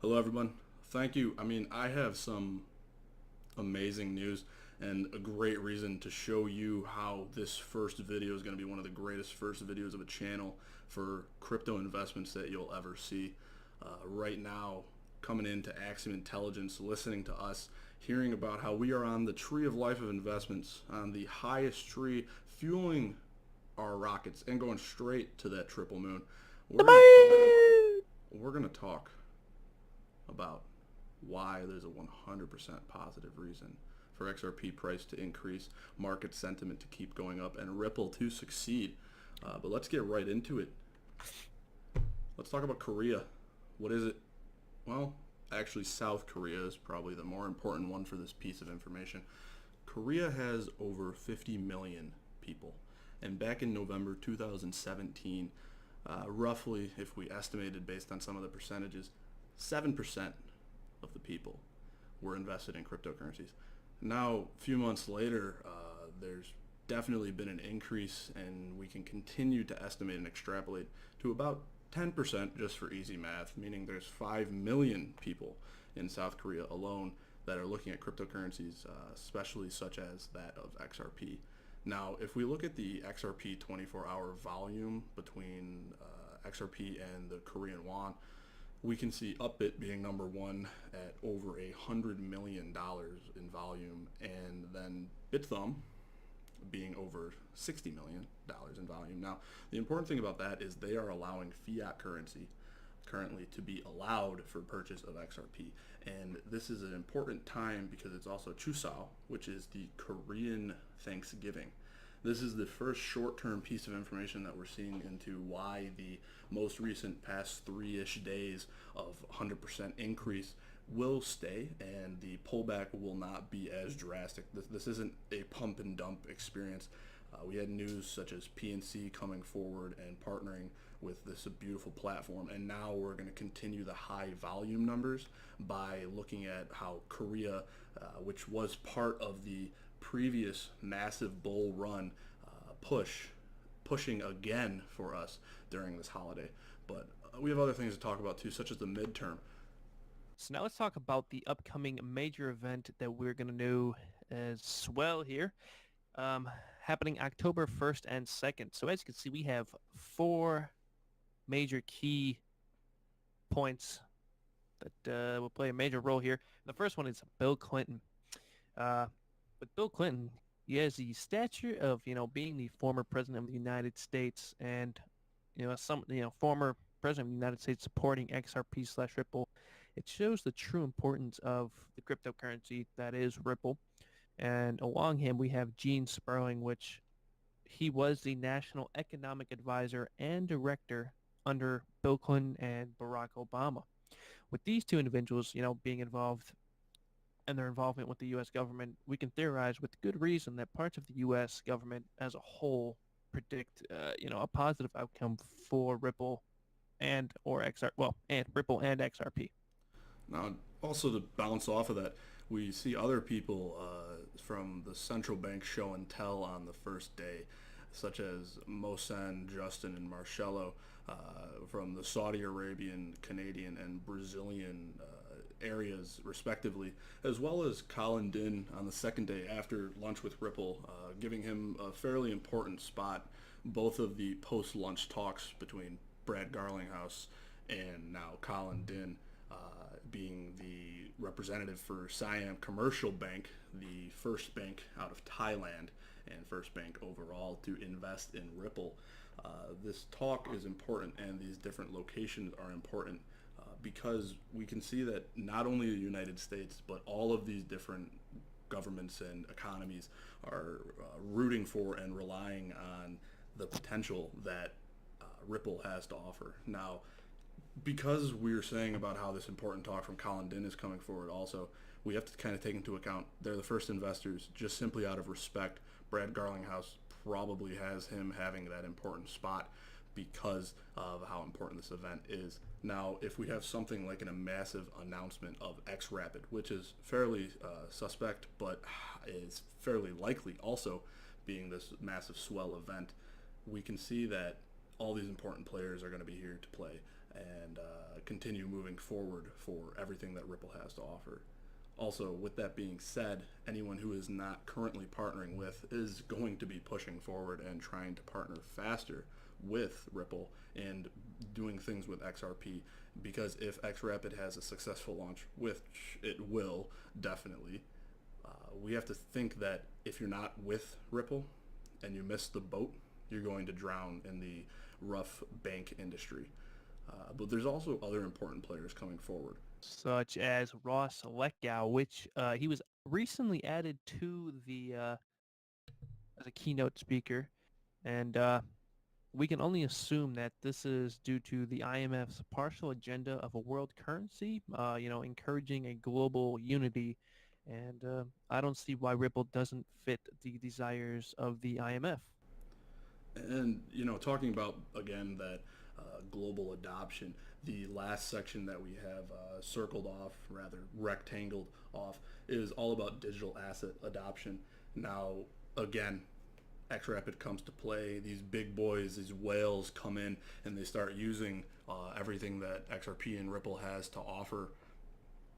Hello, everyone. Thank you. I have some amazing news and a great reason to show you how this first video is going to be one of the greatest first videos of a channel for crypto investments that you'll ever see. Right now, coming into Axiom Intelligence, listening to us, hearing about how we are on the tree of life of investments, on the highest tree, fueling our rockets and going straight to that triple moon. We're gonna talk. We're gonna talk about why there's a 100% positive reason for XRP price to increase, market sentiment to keep going up, and Ripple to succeed. But let's get right into it. Let's talk about Korea. What is it? Well, actually, South Korea is probably the more important one for this piece of information. Korea has over 50 million people. And back in November 2017, roughly, if we estimated based on some of the percentages, 7% of the people were invested in cryptocurrencies. Now, a few months later, there's definitely been an increase, and we can continue to estimate and extrapolate to about 10% just for easy math, meaning there's 5 million people in South Korea alone that are looking at cryptocurrencies, especially such as that of XRP. Now, if we look at the XRP 24-hour volume between XRP and the Korean won, we can see Upbit being number one at over $100 million in volume, and then BitThumb being over $60 million in volume. Now, the important thing about that is they are allowing fiat currency currently to be allowed for purchase of XRP. And this is an important time because it's also Chuseok, which is the Korean Thanksgiving. This is the first short-term piece of information that we're seeing into why the most recent past 3-ish days of 100% increase will stay and the pullback will not be as drastic. This isn't a pump and dump experience. We had news such as PNC coming forward and partnering with this beautiful platform, and now we're going to continue the high volume numbers by looking at how Korea, which was part of the previous massive bull run, pushing again for us during this holiday. But we have other things to talk about too, such as the midterm. So now let's talk about the upcoming major event that we're going to do as well here, happening October 1st and 2nd. So as you can see, we have four major key points that will play a major role here. The first one is Bill Clinton. With Bill Clinton, he has the stature of, being the former president of the United States and, former president of the United States supporting XRP slash Ripple. It shows the true importance of the cryptocurrency that is Ripple. And along him, we have Gene Sperling, which he was the National Economic Advisor and Director under Bill Clinton and Barack Obama. With these two individuals, being involved and their involvement with the U.S. government, we can theorize with good reason that parts of the U.S. government as a whole predict, a positive outcome for Ripple and or XR, well, and Ripple and XRP. Now, also to bounce off of that, we see other people from the central bank show and tell on the first day, such as Mohsen, Justin, and Marcello from the Saudi Arabian, Canadian, and Brazilian areas, respectively, as well as Colin Din on the second day after lunch with Ripple, giving him a fairly important spot. Both of the post-lunch talks between Brad Garlinghouse and now Colin Din, being the representative for Siam Commercial Bank, the first bank out of Thailand and first bank overall to invest in Ripple. This talk is important, and these different locations are important because we can see that not only the United States, but all of these different governments and economies are rooting for and relying on the potential that Ripple has to offer. Now, because we're saying about how this important talk from Colin Din is coming forward also, we have to kind of take into account they're the first investors just simply out of respect. Brad Garlinghouse probably has him having that important spot because of how important this event is. Now, if we have something like a massive announcement of XRapid, which is fairly suspect, but is fairly likely also being this massive swell event, we can see that all these important players are going to be here to play. and continue moving forward for everything that Ripple has to offer. Also, with that being said, anyone who is not currently partnering with is going to be pushing forward and trying to partner faster with Ripple and doing things with XRP, because if XRapid has a successful launch, which it will definitely, we have to think that if you're not with Ripple and you miss the boat, you're going to drown in the rough bank industry. But there's also other important players coming forward. Such as Ross Leckau, which he was recently added to the as a keynote speaker, and we can only assume that this is due to the IMF's partial agenda of a world currency, encouraging a global unity. And I don't see why Ripple doesn't fit the desires of the IMF. And, talking about, again, that global adoption, the last section that we have circled off, rather rectangled off, is all about digital asset adoption. Now, again, XRapid comes to play. These big boys, these whales come in and they start using everything that XRP and Ripple has to offer.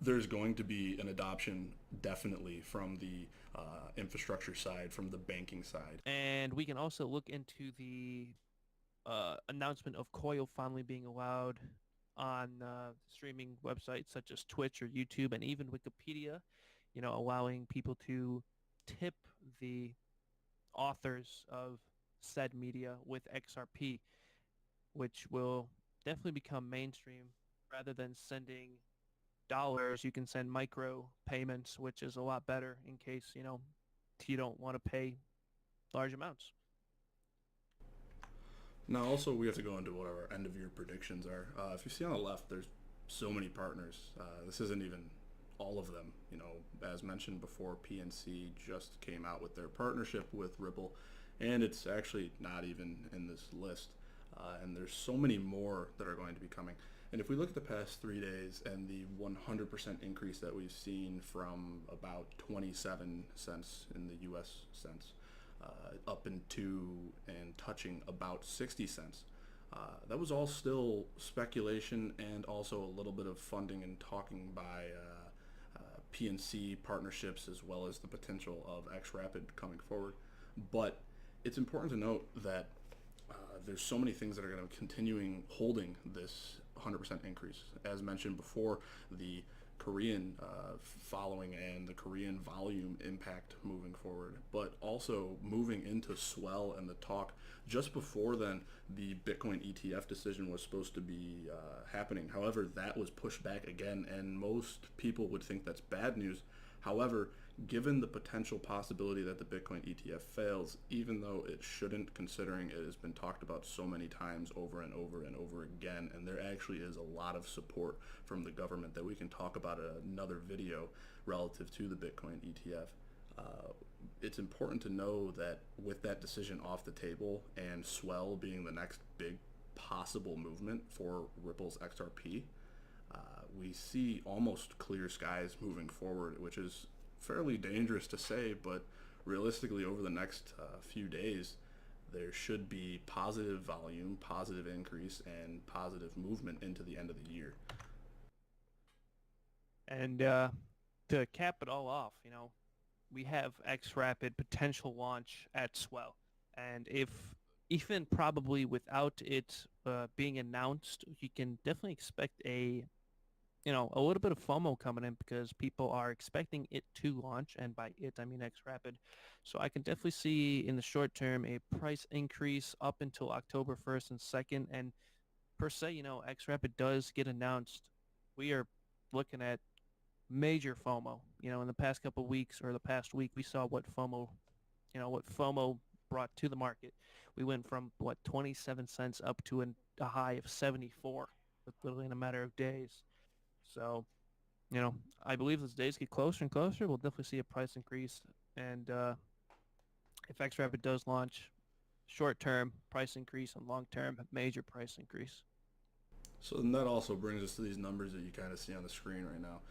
There's going to be an adoption definitely from the infrastructure side, from the banking side. And we can also look into the announcement of Coil finally being allowed on streaming websites such as Twitch or YouTube and even Wikipedia, allowing people to tip the authors of said media with XRP, which will definitely become mainstream. Rather than sending dollars, you can send micro payments, which is a lot better in case, you don't want to pay large amounts. Now, also, we have to go into what our end of year predictions are. If you see on the left, there's so many partners. This isn't even all of them. As mentioned before, PNC just came out with their partnership with Ripple, and it's actually not even in this list. And there's so many more that are going to be coming. And if we look at the past 3 days and the 100% increase that we've seen from about 27 cents in the US cents up into and touching about 60 cents, that was all still speculation and also a little bit of funding and talking by PNC partnerships, as well as the potential of XRapid coming forward. But it's important to note that there's so many things that are going to continuing holding this 100% increase. As mentioned before, the Korean following and the Korean volume impact moving forward, but also moving into swell and the talk. Just before then, the Bitcoin ETF decision was supposed to be happening. However, that was pushed back again, and most people would think that's bad news. However, given the potential possibility that the Bitcoin ETF fails, even though it shouldn't, considering it has been talked about so many times over and over and over again, and there actually is a lot of support from the government that we can talk about in another video relative to the Bitcoin ETF. It's important to know that with that decision off the table and swell being the next big possible movement for Ripple's XRP, we see almost clear skies moving forward, which is fairly dangerous to say, but realistically over the next few days, there should be positive volume, positive increase, and positive movement into the end of the year. And to cap it all off, we have XRapid potential launch at swell. And if even probably without it being announced, you can definitely expect a little bit of FOMO coming in because people are expecting it to launch, and by it I mean XRapid. So I can definitely see in the short term a price increase up until October 1st and 2nd, and per se, XRapid does get announced, we are looking at major FOMO. In the past couple of weeks or the past week, we saw what FOMO brought to the market. We went from 27 cents up to a high of 74, literally in a matter of days. So, I believe as days get closer and closer, we'll definitely see a price increase. And if XRapid does launch, short-term price increase and long-term major price increase. So then that also brings us to these numbers that you kind of see on the screen right now.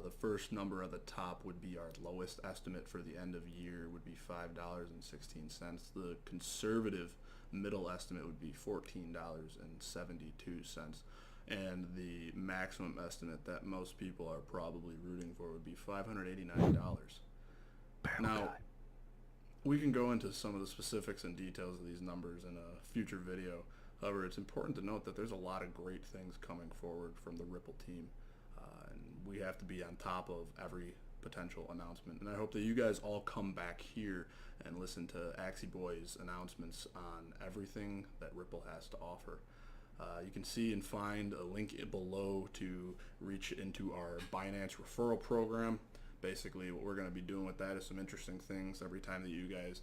The first number at the top would be our lowest estimate for the end of year would be $5.16. The conservative middle estimate would be $14.72. and the maximum estimate that most people are probably rooting for would be $589. Now, we can go into some of the specifics and details of these numbers in a future video. However, it's important to note that there's a lot of great things coming forward from the Ripple team, and we have to be on top of every potential announcement. And I hope that you guys all come back here and listen to AxiBoy's announcements on everything that Ripple has to offer. You can see and find a link below to reach into our Binance referral program. Basically, what we're going to be doing with that is some interesting things every time that you guys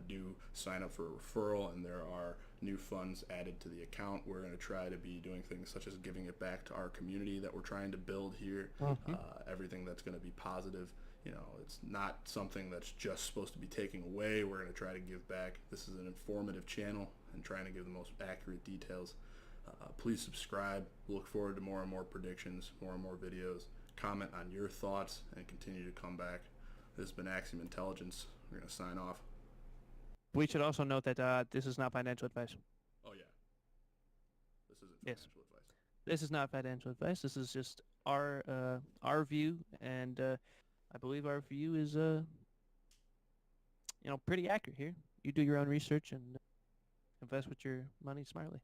do sign up for a referral and there are new funds added to the account. We're going to try to be doing things such as giving it back to our community that we're trying to build here. Everything that's going to be positive. You know, it's not something that's just supposed to be taken away. We're going to try to give back. This is an informative channel and trying to give the most accurate details. Please subscribe. Look forward to more and more predictions, more and more videos. Comment on your thoughts and continue to come back. This has been AxiomIntelligence. We're going to sign off. We should also note that this is not financial advice. Oh, yeah. This isn't financial advice. This is not financial advice. This is just our view, and I believe our view is pretty accurate here. You do your own research and invest with your money smartly.